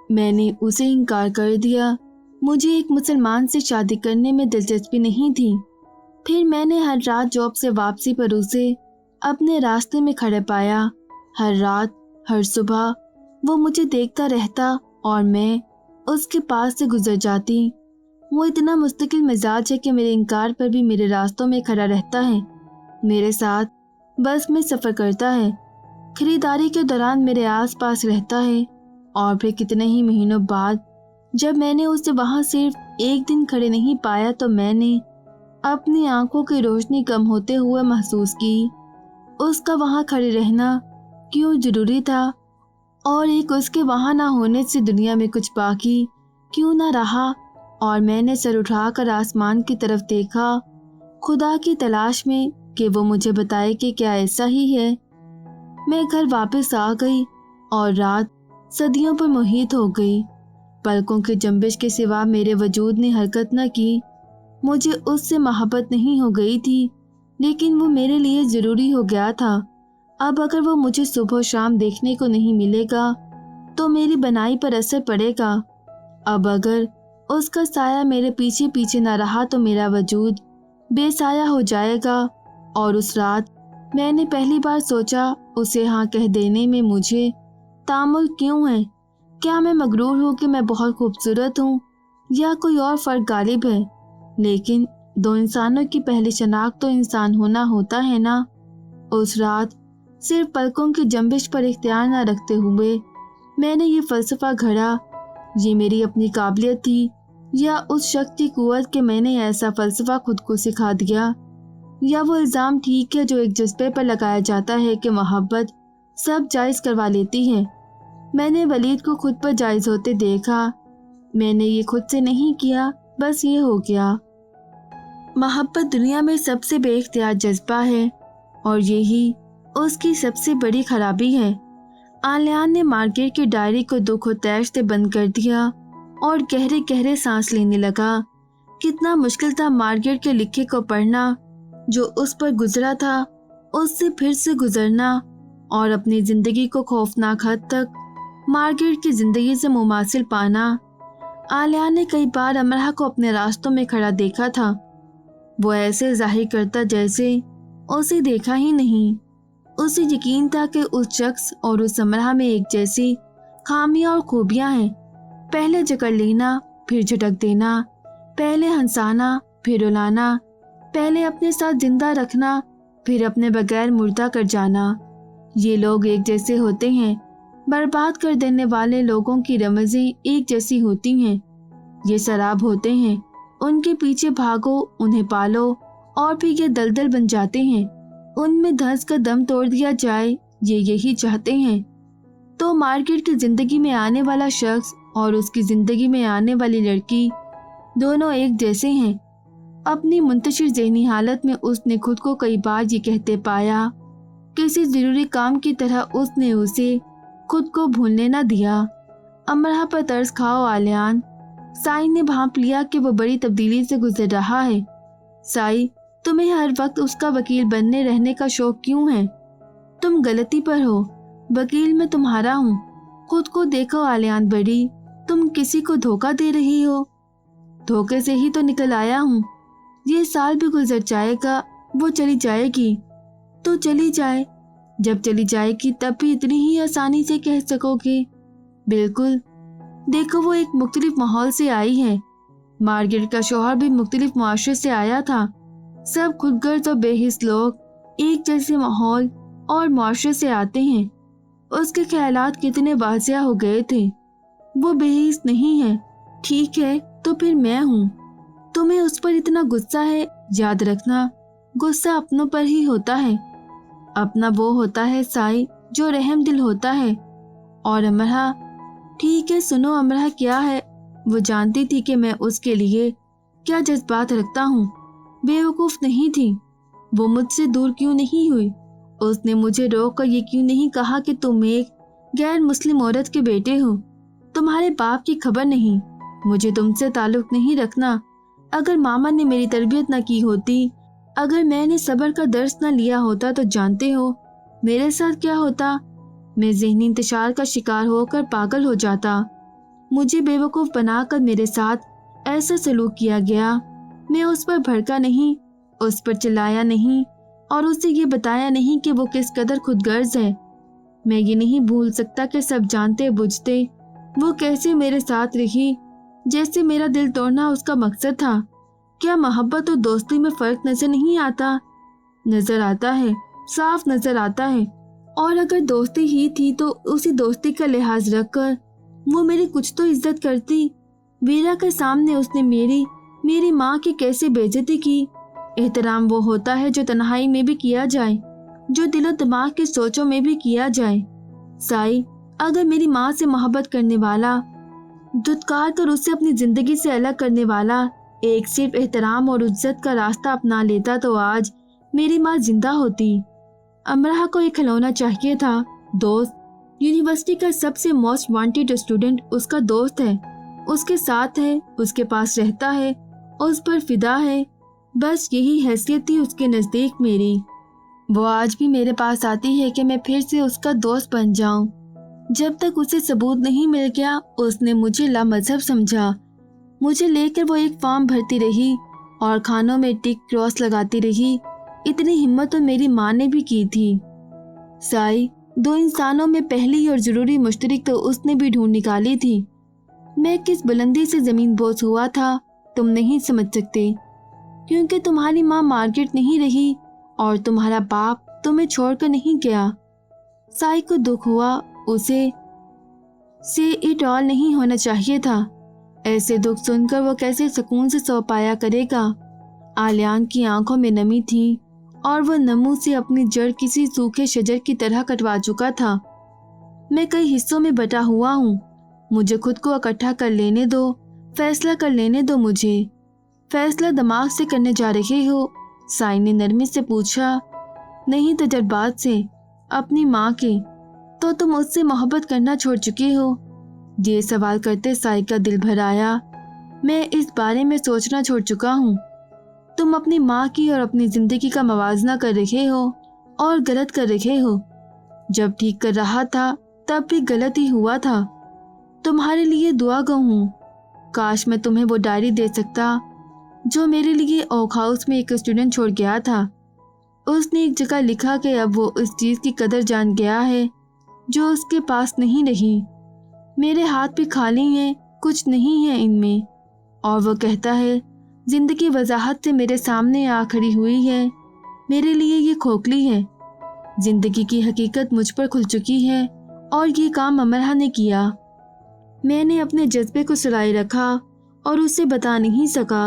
میں نے اسے انکار کر دیا۔ مجھے ایک مسلمان سے شادی کرنے میں دلچسپی نہیں تھی۔ پھر میں نے ہر رات جاب سے واپسی پر اسے اپنے راستے میں کھڑا پایا۔ ہر رات، ہر صبح وہ مجھے دیکھتا رہتا اور میں اس کے پاس سے گزر جاتی۔ وہ اتنا مستقل مزاج ہے کہ میرے انکار پر بھی میرے راستوں میں کھڑا رہتا ہے، میرے ساتھ بس میں سفر کرتا ہے، خریداری کے دوران میرے آس پاس رہتا ہے، اور پھر کتنے ہی مہینوں بعد جب میں نے اسے وہاں صرف ایک دن کھڑے نہیں پایا تو میں نے اپنی آنکھوں کی روشنی کم ہوتے ہوئے محسوس کی۔ اس کا وہاں کھڑے رہنا کیوں ضروری تھا، اور ایک اس کے وہاں نہ ہونے سے دنیا میں کچھ باقی کیوں نہ رہا، اور میں نے سر اٹھا کر آسمان کی طرف دیکھا، خدا کی تلاش میں کہ وہ مجھے بتائے کہ کیا ایسا ہی ہے۔ میں گھر واپس آ گئی اور رات صدیوں پر محیط ہو گئی۔ پلکوں کی جنبش کے سوا میرے وجود نے حرکت نہ کی۔ مجھے اس سے محبت نہیں ہو گئی تھی، لیکن وہ میرے لیے ضروری ہو گیا تھا۔ اب اگر وہ مجھے صبح و شام دیکھنے کو نہیں ملے گا تو میری بنائی پر اثر پڑے گا۔ اب اگر اس کا سایہ میرے پیچھے پیچھے نہ رہا تو میرا وجود بے سایہ ہو جائے گا۔ اور اس رات میں نے پہلی بار سوچا اسے ہاں کہہ دینے میں مجھے تعمل کیوں ہے۔ کیا میں مغرور ہوں کہ میں بہت خوبصورت ہوں، یا کوئی اور فرق غالب ہے؟ لیکن دو انسانوں کی پہلی شناخت تو انسان ہونا ہوتا ہے نا۔ اس رات صرف پلکوں کی جنبش پر اختیار نہ رکھتے ہوئے میں نے یہ فلسفہ گھڑا، یہ میری اپنی قابلیت تھی یا اس شخص کی قوت کہ میں نے ایسا فلسفہ خود کو سکھا دیا، یا وہ الزام ٹھیک ہے جو ایک جذبے پر لگایا جاتا ہے کہ محبت سب جائز کروا لیتی ہے۔ میں نے ولید کو خود پر جائز ہوتے دیکھا۔ میں نے یہ خود سے نہیں کیا، بس یہ ہو گیا۔ محبت دنیا میں سب سے بے اختیار جذبہ ہے، اور یہی اس کی سب سے بڑی خرابی ہے۔ آلیان نے مارگریٹ کی ڈائری کو دکھ و تیش سے بند کر دیا اور گہرے گہرے سانس لینے لگا۔ کتنا مشکل تھا مارگریٹ کے لکھے کو پڑھنا، جو اس پر گزرا تھا، اس سے پھر سے گزرنا، اور اپنی زندگی کو خوفناک حد تک مارگریٹ کی زندگی سے مماثل پانا۔ آلیان نے کئی بار امرہ کو اپنے راستوں میں کھڑا دیکھا تھا۔ وہ ایسے ظاہر کرتا جیسے اسے دیکھا ہی نہیں۔ اسے یقین تھا کہ اس شخص اور اس امرہ میں ایک جیسی خامیاں اور خوبیاں ہیں، پہلے جکڑ لینا، پھر جھٹک دینا، پہلے ہنسانا، پھر رلانا، پہلے اپنے ساتھ زندہ رکھنا، پھر اپنے بغیر مردہ کر جانا۔ یہ لوگ ایک جیسے ہوتے ہیں، برباد کر دینے والے لوگوں کی رمزیں ایک جیسی ہوتی ہیں۔ یہ سراب ہوتے ہیں، ان کے پیچھے بھاگو، انہیں پالو، اور پھر یہ دلدل بن جاتے ہیں، ان میں دھنس کا دم توڑ دیا جائے، یہ یہی چاہتے ہیں۔ تو مارگریٹ کی زندگی میں آنے والا شخص اور اس کی زندگی میں آنے والی لڑکی دونوں ایک جیسے ہیں۔ اپنی منتشر ذہنی حالت میں اس نے خود کو کئی بار یہ کہتے پایا، کسی ضروری کام کی طرح اس نے اسے خود کو بھولنے نہ دیا۔ امرہ پر ترس کھاؤ آلیان۔ سائی نے بھانپ لیا کہ وہ بڑی تبدیلی سے گزر رہا ہے۔ سائی، تمہیں ہر وقت اس کا وکیل بننے رہنے کا شوق کیوں ہے؟ تم غلطی پر ہو، وکیل میں تمہارا ہوں۔ خود کو دیکھو آلیان بڑی، تم کسی کو دھوکہ دے رہی ہو۔ دھوکے سے ہی تو نکل آیا ہوں۔ یہ سال بھی گزر جائے گا، وہ چلی جائے گی تو چلی جائے، جب چلی جائے گی تب بھی اتنی ہی آسانی سے کہہ سکو گے بالکل۔ دیکھو وہ ایک مختلف ماحول سے آئی ہے، مارگریٹ کا شوہر بھی مختلف معاشرے سے آیا تھا۔ سب خود غرض اور بے حس لوگ ایک جیسے ماحول اور معاشرے سے آتے ہیں۔ اس کے خیالات کتنے واضح ہو گئے تھے۔ وہ بے حس نہیں ہے، ٹھیک ہے، تو پھر میں ہوں۔ تمہیں اس پر اتنا غصہ ہے، یاد رکھنا غصہ اپنوں پر ہی ہوتا ہے۔ اپنا وہ ہوتا ہے سائی جو رحم دل ہوتا ہے۔ اور امرہ، ٹھیک ہے سنو، امرہ کیا ہے؟ وہ جانتی تھی کہ میں اس کے لیے کیا جذبات رکھتا ہوں، بیوقوف نہیں تھی۔ وہ مجھ سے دور کیوں نہیں ہوئی؟ اس نے مجھے روک کر یہ کیوں نہیں کہا کہ تم ایک غیر مسلم عورت کے بیٹے ہو، تمہارے باپ کی خبر نہیں، مجھے تم سے تعلق نہیں رکھنا۔ اگر ماما نے میری تربیت نہ کی ہوتی، اگر میں نے صبر کا درس نہ لیا ہوتا تو جانتے ہو میرے ساتھ کیا ہوتا؟ میں ذہنی انتشار کا شکار ہو کر پاگل ہو جاتا۔ मुझे बेवकूफ़ बनाकर मेरे साथ ऐसा सलूक किया गया। मैं उस पर भड़का नहीं, उस पर चिल्लाया नहीं और उसे ये बताया नहीं कि वो किस कदर खुदगर्ज है। मैं ये नहीं भूल सकता कि सब जानते बुझते वो कैसे मेरे साथ रही, जैसे मेरा दिल तोड़ना उसका मकसद था। क्या मोहब्बत और दोस्ती में फ़र्क नज़र नहीं आता? नज़र आता है, साफ नज़र आता है। और अगर दोस्ती ही थी तो उसी दोस्ती का लिहाज रखकर वो मेरी कुछ तो इज्जत करती। वीरा के सामने उसने मेरी माँ की कैसे बेइज्जती की। एहतराम वो होता है जो तन्हाई में भी किया जाए, जो दिलो दिमाग की सोचों में भी किया जाए। साई, अगर मेरी माँ से मोहब्बत करने वाला, धुतकार कर उससे अपनी जिंदगी से अलग करने वाला एक सिर्फ एहतराम और इज्जत का रास्ता अपना लेता तो आज मेरी माँ जिंदा होती। अमरहा को एक खिलौना चाहिए था, दोस्त। यूनिवर्सिटी का सबसे मोस्ट वांटेड स्टूडेंट उसका दोस्त है, उसके साथ है, उसके पास रहता है, उस पर फिदा है। बस यही हैसियत थी उसके नज़दीक मेरी। वो आज भी मेरे पास आती है कि मैं फिर से उसका दोस्त बन जाऊं। जब तक उसे सबूत नहीं मिल गया उसने मुझे लामज़हब समझा। मुझे लेकर वो एक फॉर्म भरती रही और खानों में टिक क्रॉस लगाती रही। इतनी हिम्मत तो मेरी माँ ने भी की थी। साई, दो इंसानों में पहली और ज़रूरी मुश्तरक तो उसने भी ढूंढ निकाली थी। मैं किस बुलंदी से ज़मीन बोझ हुआ था तुम नहीं समझ सकते, क्योंकि तुम्हारी माँ मार्केट नहीं रही और तुम्हारा बाप तुम्हें छोड़कर नहीं गया। साई को दुख हुआ, उसे से इट ऑल नहीं होना चाहिए था। ऐसे दुख सुनकर वो कैसे सुकून से सो पाया करेगा। आलियान की आंखों में नमी थी और वह नमू से अपनी जड़ किसी सूखे शजर की तरह कटवा चुका था। मैं कई हिस्सों में बटा हुआ हूँ, मुझे खुद को इकट्ठा कर लेने दो, फैसला कर लेने दो मुझे। फैसला दिमाग से करने जा रहे हो? साई ने नरमी से पूछा। नहीं, तजर्बात से, अपनी माँ के। तो तुम उससे मोहब्बत करना छोड़ चुके हो? ये सवाल करते साई का दिल भर आया। मैं इस बारे में सोचना छोड़ चुका हूँ। तुम अपनी माँ की और अपनी जिंदगी का मवाजना कर रहे हो और गलत कर रहे हो। जब ठीक कर रहा था तब भी गलत ही हुआ था। तुम्हारे लिए दुआ गो हूँ। काश मैं तुम्हें वो डायरी दे सकता जो मेरे लिए ओक हाउस में एक स्टूडेंट छोड़ गया था। उसने एक जगह लिखा कि अब वो इस चीज़ की कदर जान गया है जो उसके पास नहीं रही। मेरे हाथ भी खाली हैं, कुछ नहीं है इनमें। और वो कहता है जिंदगी वजाहत से मेरे सामने आ खड़ी हुई है। मेरे लिए ये खोखली है। जिंदगी की हकीकत मुझ पर खुल चुकी है और ये काम अमरहा ने किया। मैंने अपने जज्बे को सुलाए रखा और उसे बता नहीं सका।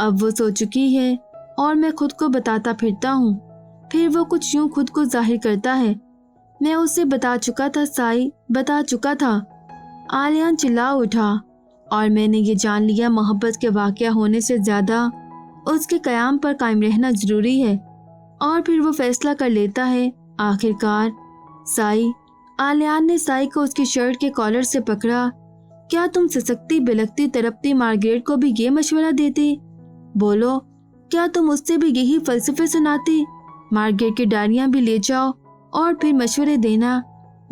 अब वो सो चुकी है और मैं खुद को बताता फिरता हूँ। फिर वो कुछ यूं खुद को जाहिर करता है। मैं उसे बता चुका था साई, बता चुका था। आलियान चिल्ला उठा और मैंने ये जान लिया मोहब्बत के वाक़या होने से ज़्यादा उसके क़याम पर कायम रहना ज़रूरी है। और फिर वो फैसला कर लेता है आखिरकार। साई, आलियान ने साई को उसकी शर्ट के कॉलर से पकड़ा। क्या तुम ससकती बिलकती तड़पती मार्गरेट को भी ये मशवरा देते? बोलो, क्या तुम उससे भी यही फ़लसफ़े सुनाते? मार्गरेट की डायरियाँ भी ले जाओ और फिर मशवरे देना।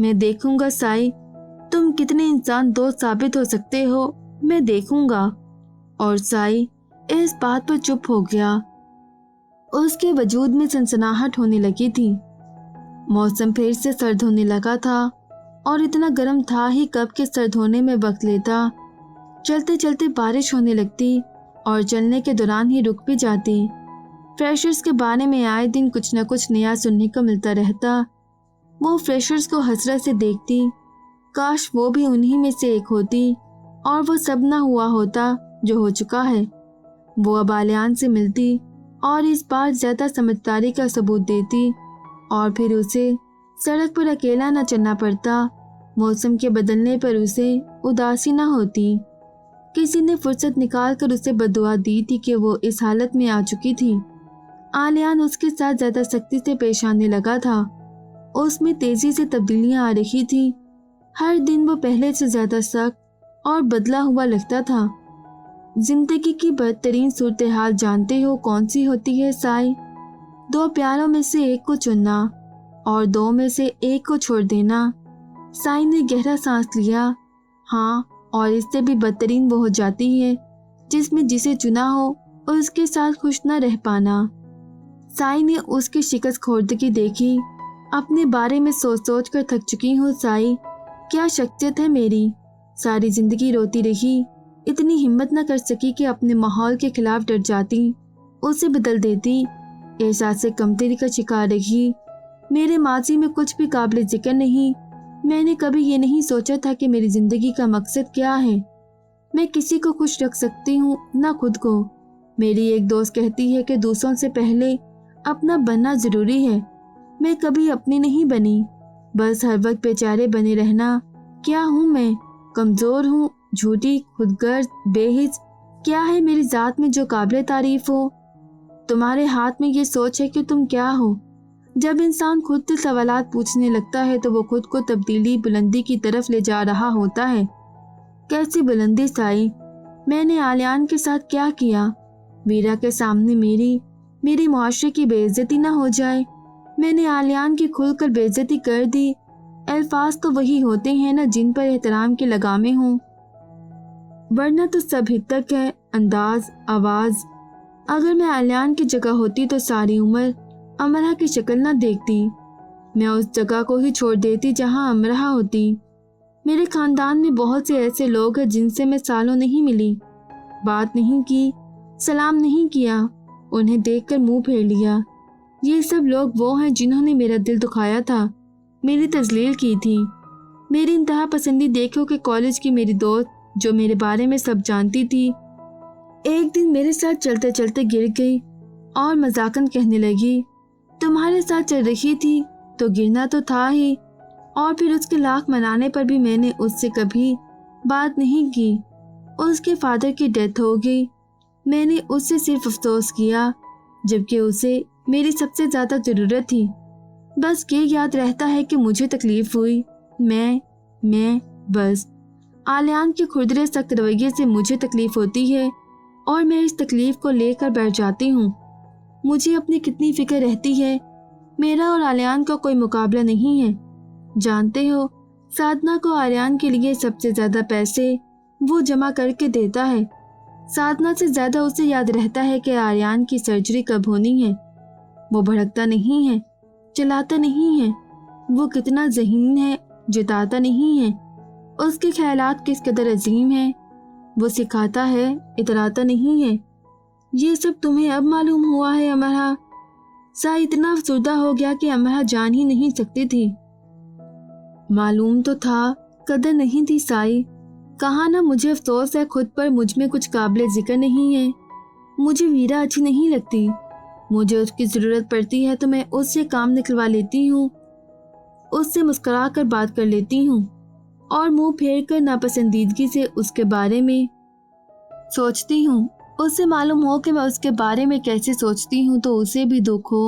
मैं देखूंगा साई, तुम कितने इंसान दोस्त साबित हो सकते हो, मैं देखूंगा। और साई इस बात पर चुप हो गया। उसके वजूद में सनसनाहट होने लगी थी। मौसम फिर से सर्द होने लगा था और इतना गर्म था ही कब के सर्द होने में वक्त लेता। चलते चलते बारिश होने लगती और चलने के दौरान ही रुक भी जाती। फ्रेशर्स के बारे में आए दिन कुछ न कुछ नया सुनने को मिलता रहता। वो फ्रेशर्स को हसरत से देखती, काश वो भी उन्हीं में से एक होती और वो सब ना हुआ होता जो हो चुका है। वो अब आलियान से मिलती और इस बार ज़्यादा समझदारी का सबूत देती और फिर उसे सड़क पर अकेला न चलना पड़ता। मौसम के बदलने पर उसे उदासी न होती। किसी ने फुर्सत निकाल कर उसे बददुआ दी थी कि वो इस हालत में आ चुकी थी। आलियान उसके साथ ज़्यादा सख्ती से पेश आने लगा था। उसमें तेज़ी से तब्दीलियां आ रही थी। हर दिन वो पहले से ज़्यादा सख्त और बदला हुआ लगता था। जिंदगी की बदतरीन सूरत हाल जानते हो कौन सी होती है साई? दो प्यारों में से एक को चुनना और दो में से एक को छोड़ देना। साई ने गहरा सांस लिया। हाँ, और इससे भी बदतरीन वो हो जाती है जिसमें जिसे चुना हो और उसके साथ खुश न रह पाना। साई ने उसकी शिकस्त खोर्दगी देखी। अपने बारे में सोच सोच कर थक चुकी हूँ साई, क्या शख्सियत है मेरी। सारी जिंदगी रोती रही, इतनी हिम्मत न कर सकी कि अपने माहौल के खिलाफ डट जाती, उसे बदल देती। एहसास से कमतरी का शिकार रही। मेरे माजी में कुछ भी काबिल जिक्र नहीं। मैंने कभी ये नहीं सोचा था कि मेरी जिंदगी का मकसद क्या है। मैं किसी को खुश रख सकती हूँ, ना खुद को। मेरी एक दोस्त कहती है कि दूसरों से पहले अपना बनना जरूरी है। मैं कभी अपनी नहीं बनी, बस हर वक्त बेचारे बने रहना। क्या हूँ मैं? कमजोर हूँ, झूठी, खुदगर्ज, बेहिस? क्या है मेरी जात में जो काबिल तारीफ हो? तुम्हारे हाथ में ये सोच है कि तुम क्या हो। जब इंसान खुद से सवालात पूछने लगता है तो वो खुद को तब्दीली, बुलंदी की तरफ ले जा रहा होता है। कैसी बुलंदी साई? मैंने आलियान के साथ क्या किया? वीरा के सामने मेरी मुआशरे की बेइज्जती ना हो जाए। मैंने आलियान की खुलकर बेइज्जती कर दी। अल्फाज तो वही होते हैं ना जिन पर एहतराम की लगामें हों, वरना तो सब हितक है, अंदाज, आवाज। अगर मैं आलियान की जगह होती तो सारी उम्र अमरहा की शक्ल न देखती। मैं उस जगह को ही छोड़ देती जहां अमरहा होती। मेरे खानदान में बहुत से ऐसे लोग हैं जिनसे मैं सालों नहीं मिली, बात नहीं की, सलाम नहीं किया, उन्हें देखकर मुंह फेर लिया। ये सब लोग वो हैं जिन्होंने मेरा दिल दुखाया था, मेरी तजलील की थी। मेरी इंतहा पसंदी देखो कि कॉलेज की मेरी दोस्त जो मेरे बारे में सब जानती थी, एक दिन मेरे साथ चलते चलते गिर गई और मजाकन कहने लगी, तुम्हारे साथ चल रही थी तो गिरना तो था ही। और फिर उसके लाख मनाने पर भी मैंने उससे कभी बात नहीं की। उसके फादर की डेथ हो गई। मैंने उससे सिर्फ अफसोस किया, जबकि उसे मेरी सबसे ज्यादा जरूरत थी। बस ये याद रहता है कि मुझे तकलीफ हुई। मैं बस आलियान के खुरदरे सख्त रवैये से मुझे तकलीफ होती है और मैं इस तकलीफ को लेकर बैठ जाती हूँ। मुझे अपनी कितनी फिक्र रहती है। मेरा और आलियान का कोई मुकाबला नहीं है। जानते हो, साधना को आलियान के लिए सबसे ज्यादा पैसे वो जमा करके देता है। साधना से ज्यादा उसे याद रहता है कि आलियान की सर्जरी कब होनी है। वो भड़कता नहीं है, चलाता नहीं है। वो कितना ज़हीन है, जिताता नहीं है। उसके ख्यालात किस कदर अजीम है। वो सिखाता है, इतराता नहीं है। ये सब तुम्हें अब मालूम हुआ है अमरहा? साई इतना अफसुर्दा हो गया कि अमरहा जान ही नहीं सकती थी। मालूम तो था, कदर नहीं थी साई। कहा ना, मुझे अफसोस है खुद पर, मुझ में कुछ काबिल जिक्र नहीं है। मुझे वीरा अच्छी नहीं लगती। मुझे उसकी ज़रूरत पड़ती है तो मैं उससे काम निकलवा लेती हूँ, उससे मुस्कुरा कर बात कर लेती हूँ और मुंह फेर कर नापसंदीदगी से उसके बारे में सोचती हूँ। उसे मालूम हो कि मैं उसके बारे में कैसे सोचती हूँ तो उसे भी दुख हो।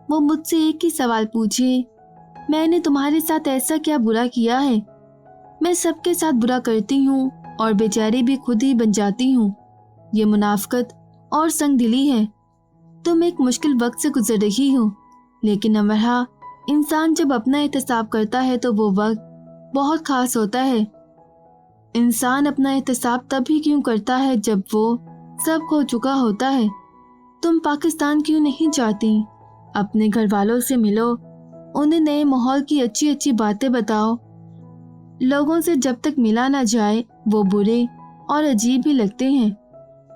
वो मुझसे एक ही सवाल पूछे, मैंने तुम्हारे साथ ऐसा क्या बुरा किया है? मैं सबके साथ बुरा करती हूँ और बेचारी भी खुद ही बन जाती हूँ। ये मुनाफकत और संगदिली है। तुम एक मुश्किल वक्त से गुजर रही हो, लेकिन अमरहा, इंसान जब अपना एहतसाब करता है तो वो वक्त बहुत खास होता है। इंसान अपना एहतसाब तब ही क्यों करता है जब वो सब खो चुका होता है। तुम पाकिस्तान क्यों नहीं जाती? अपने घर वालों से मिलो, उन्हें नए माहौल की अच्छी अच्छी बातें बताओ। लोगों से जब तक मिला ना जाए वो बुरे और अजीब ही लगते हैं।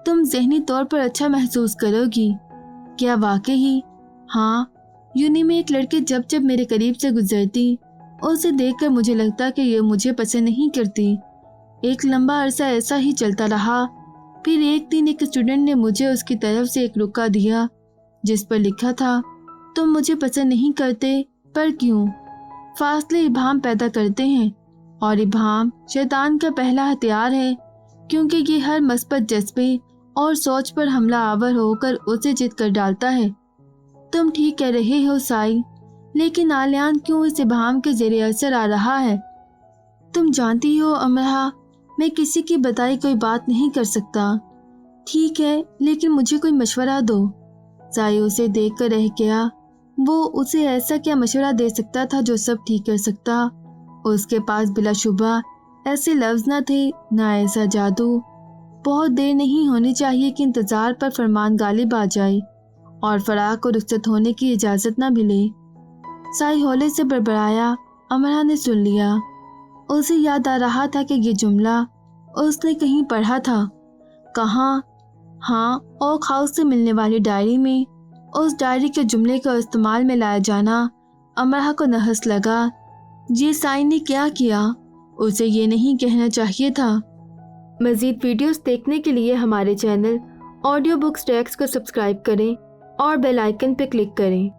तुम ज़हनी तौर पर अच्छा महसूस करोगी। क्या वाकई? हाँ, यूनी में एक लड़की जब जब मेरे करीब से गुजरती, उसे देखकर मुझे लगता कि ये मुझे पसंद नहीं करती। एक लंबा अरसा ऐसा ही चलता रहा। फिर एक दिन एक स्टूडेंट ने मुझे उसकी तरफ से एक रुक्का दिया जिस पर लिखा था, तुम मुझे पसंद नहीं करते, पर क्यों? फासले इबाहम पैदा करते हैं और इबाहम शैतान का पहला हथियार है, क्योंकि ये हर मस्बत जज्बे और सोच पर हमला आवर होकर उसे जिद कर डालता है। तुम ठीक कह रहे हो साई, लेकिन आलियान क्यों इस इबाहम के ज़ेरे असर आ रहा है? तुम जानती हो अमरहा, मैं किसी की बताई कोई बात नहीं कर सकता। ठीक है, लेकिन मुझे कोई मशवरा दो। साई उसे देख कर रह गया। वो उसे ऐसा क्या मशवरा दे सकता था जो सब ठीक कर सकता? उसके पास बिलाशुबा ایسے لفظ نہ تھے، نہ ایسا جادو۔ بہت دیر نہیں ہونی چاہیے کہ انتظار پر فرمان غالب آ جائے اور فراق کو رخصت ہونے کی اجازت نہ ملے۔ سائی ہولے سے بڑبڑایا۔ امرا نے سن لیا۔ اسے یاد آ رہا تھا کہ یہ جملہ اس نے کہیں پڑھا تھا۔ کہاں؟ ہاں، اوک ہاؤس سے ملنے والی ڈائری میں۔ اس ڈائری کے جملے کو استعمال میں لایا جانا امرا کو نحس لگا۔ یہ سائی نے کیا کیا؟ اسے یہ نہیں کہنا چاہیے تھا۔ مزید ویڈیوز دیکھنے کے لیے ہمارے چینل آڈیو بکس ٹیکس کو سبسکرائب کریں اور بیل آئیکن پہ کلک کریں۔